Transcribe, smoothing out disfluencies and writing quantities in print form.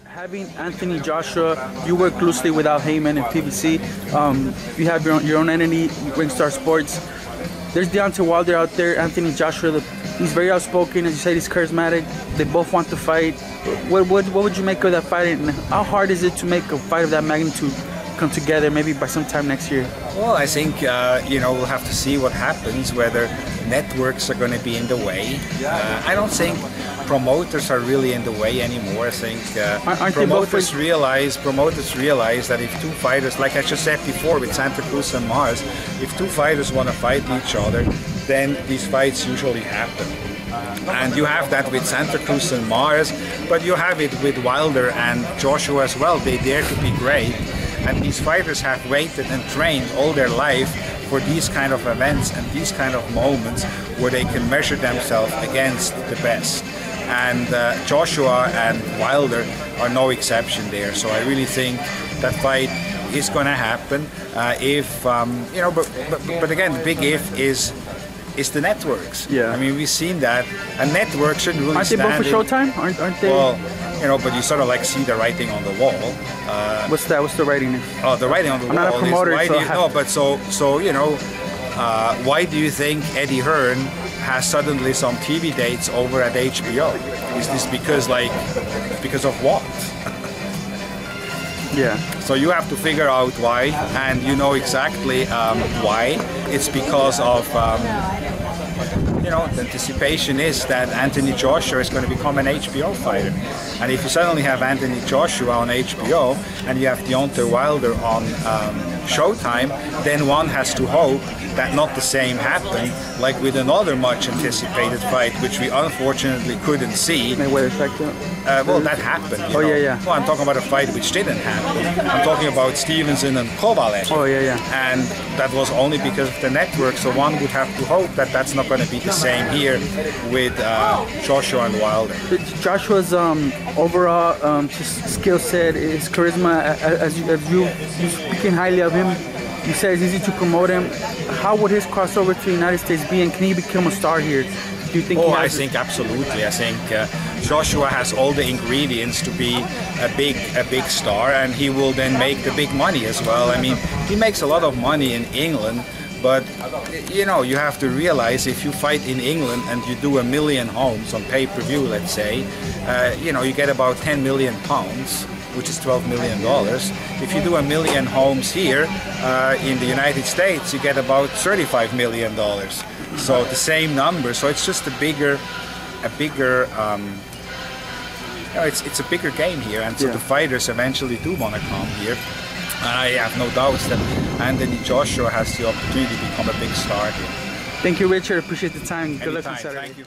Having Anthony Joshua, you work closely with Al Heyman and PBC. You have your own entity, Ringstar Sports. There's Deontay Wilder out there, Anthony Joshua. He's very outspoken, as you said, he's charismatic. They both want to fight. What would you make of that fight, and how hard is it to make a fight of that magnitude come together, maybe by sometime next year? Well, I think we'll have to see what happens, whether networks are going to be in the way. I don't think promoters are really in the way anymore. I think promoters realize that if two fighters, like I just said before with Santa Cruz and Mars, if two fighters want to fight each other, then these fights usually happen. And you have that with Santa Cruz and Mars, but you have it with Wilder and Joshua as well. They dare to be great. And these fighters have waited and trained all their life for these kind of events and these kind of moments where they can measure themselves against the best. And Joshua and Wilder are no exception there. So I really think that fight is going to happen. But again, the big if is the networks. Yeah. I mean, we've seen that. A network shouldn't really Aren't they both for Showtime? Aren't they? Well, but you sort of like see the writing on the wall. What's that? What's the writing? Oh, the writing on the wall. I'm not a promoter, why do you think Eddie Hearn has suddenly some TV dates over at HBO? Is this because of what? Yeah. So you have to figure out why, and you know exactly why. It's because of the anticipation is that Anthony Joshua is going to become an HBO fighter. And if you suddenly have Anthony Joshua on HBO and you have Deontay Wilder on Showtime, then one has to hope that not the same happened like with another much anticipated fight, which we unfortunately couldn't see. Well, that happened. Yeah. Well, I'm talking about a fight which didn't happen. I'm talking about Stevenson and Kovalev. Oh, yeah. And that was only because of the network, so one would have to hope that that's not going to be the same here with Joshua and Wilder. Joshua's overall skill set, his charisma, as you speaking highly of him, you said it's easy to promote him. How would his crossover to the United States be, and can he become a star here? Do you think? I think absolutely. I think Joshua has all the ingredients to be a big star, and he will then make the big money as well. I mean, he makes a lot of money in England, but you have to realize if you fight in England and you do 1 million homes on pay-per-view, let's say, you get about 10 million pounds, which is $12 million. If you do 1 million homes here in the United States, you get about $35 million. So the same number. So it's just it's a bigger game here, and so the fighters eventually do want to come here. And I have no doubts that Anthony Joshua has the opportunity to become a big star here. Thank you, Richard. Appreciate the time. Good luck on Saturday. Thank you.